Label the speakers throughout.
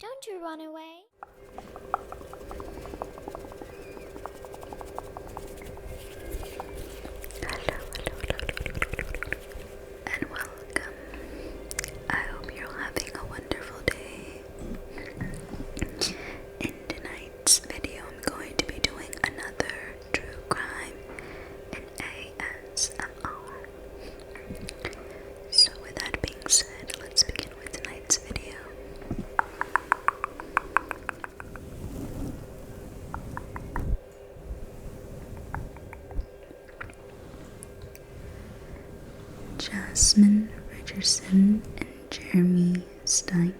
Speaker 1: Don't you run away.
Speaker 2: And welcome. I hope you're having a wonderful day. In tonight's video, I'm going to be doing another true crime in ASMR. So with that being said, let's begin with tonight's video. Jasmine Richardson and Jeremy Steink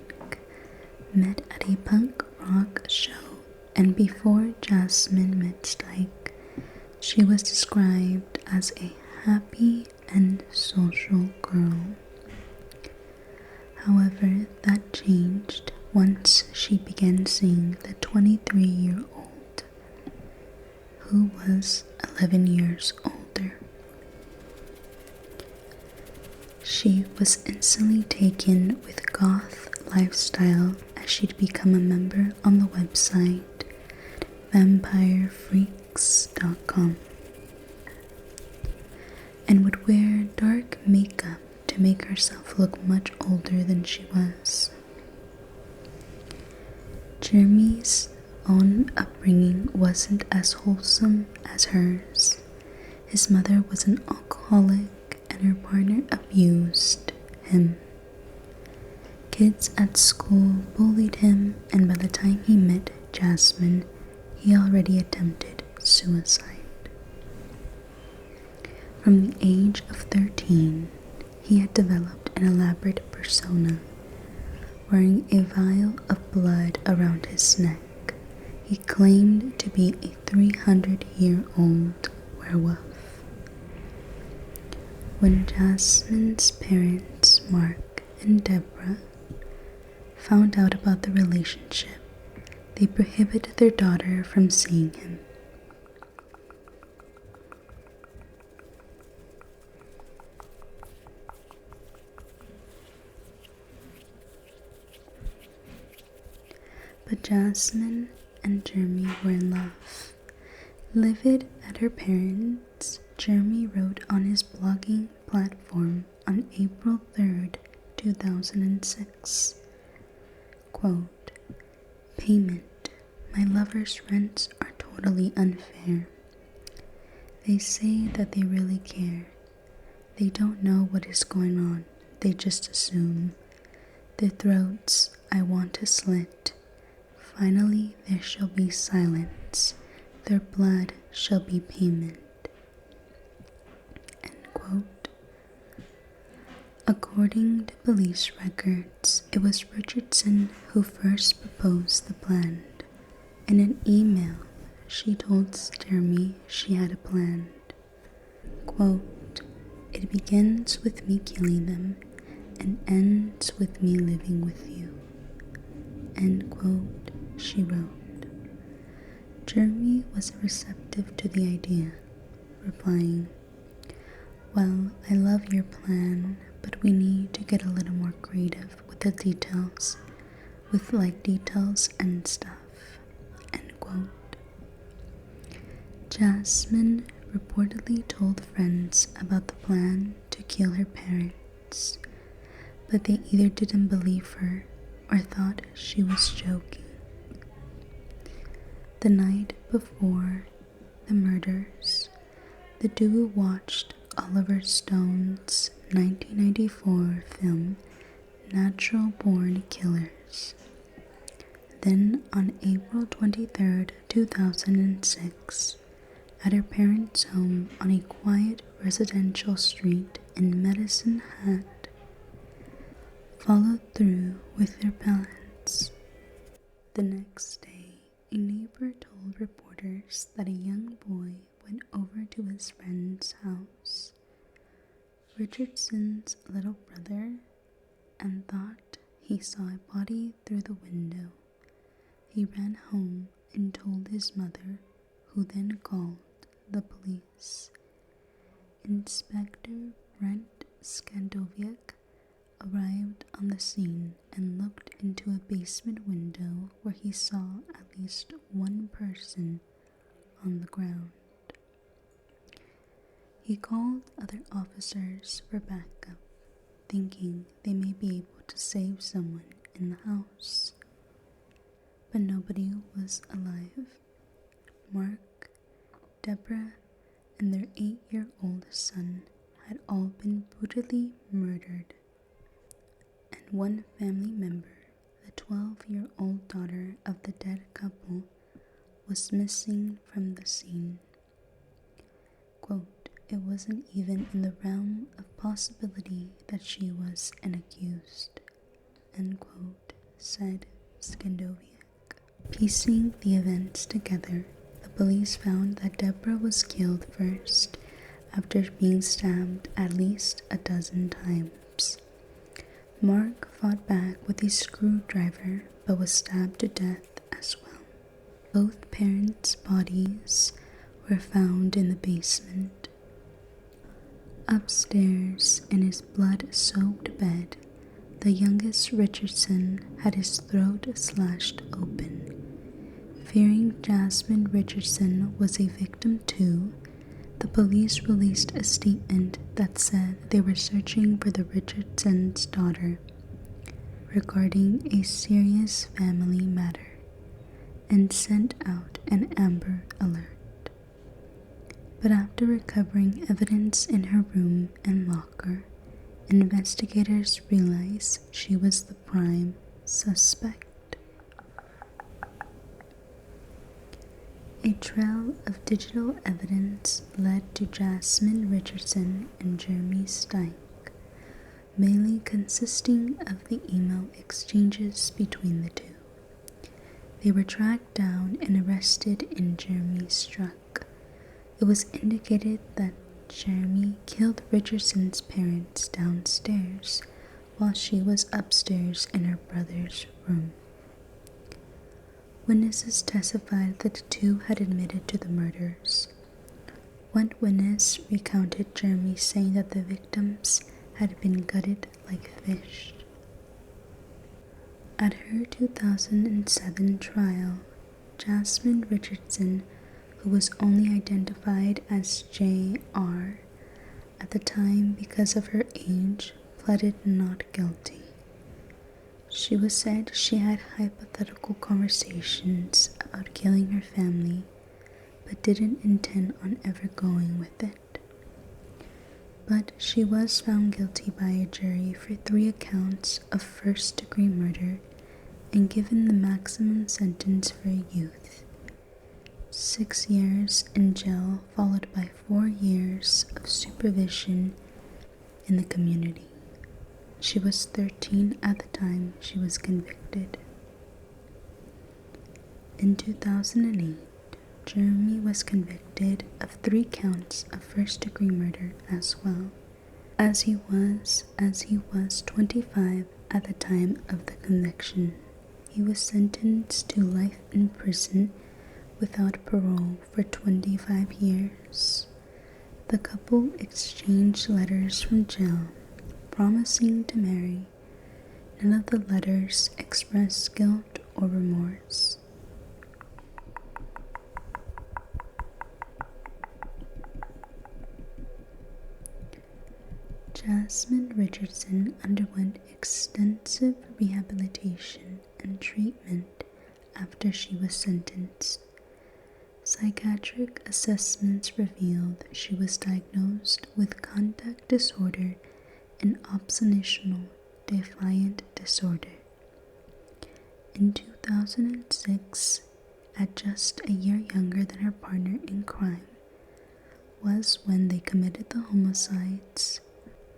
Speaker 2: met at a punk rock show, and before Jasmine met Steink, she was described as a happy and social girl. However, that changed once she began seeing the 23-year-old, who was 11 years older. She was instantly taken with goth lifestyle as she'd become a member on the website vampirefreaks.com and would wear dark makeup to make herself look much older than she was. Jeremy's own upbringing wasn't as wholesome as hers. His mother was an alcoholic and her partner abused him. Kids at school bullied him, and by the time he met Jasmine, he already attempted suicide. From the age of 13, he had developed an elaborate persona, wearing a vial of blood around his neck. He claimed to be a 300-year-old werewolf. When Jasmine's parents, Mark and Deborah, found out about the relationship, they prohibited their daughter from seeing him. But Jasmine and Jeremy were in love. Livid at her parents, Jeremy wrote on his blogging platform on April 3rd, 2006, quote, "Payment. My lover's rents are totally unfair. They say that they really care. They don't know what is going on. They just assume. Their throats I want to slit. Finally there shall be silence. Their blood shall be payment." End quote. According to police records, it was Richardson who first proposed the plan. In an email, she told Jeremy she had a plan. Quote, "It begins with me killing them and ends with me living with you." End quote, she wrote. Jeremy was receptive to the idea, replying, "Well, I love your plan, but we need to get a little more creative with the details, with like details and stuff." End quote. Jasmine reportedly told friends about the plan to kill her parents, but they either didn't believe her or thought she was joking. The night before the murders, the duo watched Oliver Stone's 1994 film Natural Born Killers. Then on April 23rd, 2006, at her parents' home on a quiet residential street in Medicine Hat, followed through with their plans. The next day, a neighbor told reporters that a young boy went over to his friend's house, Richardson's little brother, and thought he saw a body through the window. He ran home and told his mother, who then called the police. Inspector Brent Skandoviak arrived on the scene and looked into a basement window where he saw at least one person on the ground. He called other officers for backup, thinking they may be able to save someone in the house. But nobody was alive. Mark, Deborah, and their 8-year-old son had all been brutally murdered. And one family member, the 12-year-old daughter of the dead couple, was missing from the scene. Quote, "It wasn't even in the realm of possibility that she was an accused," end quote, said Skendoviak. Piecing the events together, the police found that Deborah was killed first after being stabbed at least a dozen times. Mark fought back with a screwdriver but was stabbed to death as well. Both parents' bodies were found in the basement. Upstairs, in his blood-soaked bed, the youngest Richardson had his throat slashed open. Fearing Jasmine Richardson was a victim too, the police released a statement that said they were searching for the Richardson's daughter regarding a serious family matter and sent out an Amber Alert. But after recovering evidence in her room and locker, investigators realized she was the prime suspect. A trail of digital evidence led to Jasmine Richardson and Jeremy Steink, mainly consisting of the email exchanges between the two. They were tracked down and arrested in Jeremy's truck. It was indicated that Jeremy killed Richardson's parents downstairs while she was upstairs in her brother's room. Witnesses testified that the two had admitted to the murders. One witness recounted Jeremy saying that the victims had been gutted like fish. At her 2007 trial, Jasmine Richardson, who was only identified as J.R. at the time because of her age, pleaded not guilty. She was said she had hypothetical conversations about killing her family, but didn't intend on ever going with it. But she was found guilty by a jury for 3 accounts of first-degree murder and given the maximum sentence for a youth. 6 years in jail followed by 4 years of supervision in the community. She was 13 at the time she was convicted. In 2008, Jeremy was convicted of 3 counts of first-degree murder as well, as he was 25 at the time of the conviction. He was sentenced to life in prison without parole for 25 years. The couple exchanged letters from jail, promising to marry. None of the letters expressed guilt or remorse. Jasmine Richardson underwent extensive rehabilitation and treatment after she was sentenced. Psychiatric assessments revealed she was diagnosed with conduct disorder and oppositional defiant disorder. In 2006, at just a year younger than her partner in crime, was when they committed the homicides.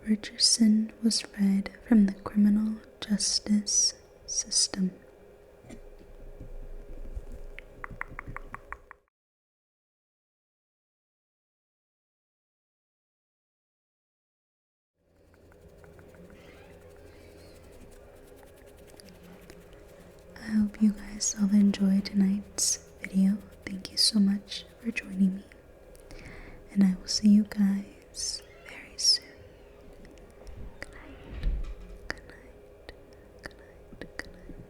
Speaker 2: Richardson was read from the criminal justice system. I hope you guys all enjoyed tonight's video. Thank you so much for joining me, and I will see you guys very soon. Good night, good night, good night, good night.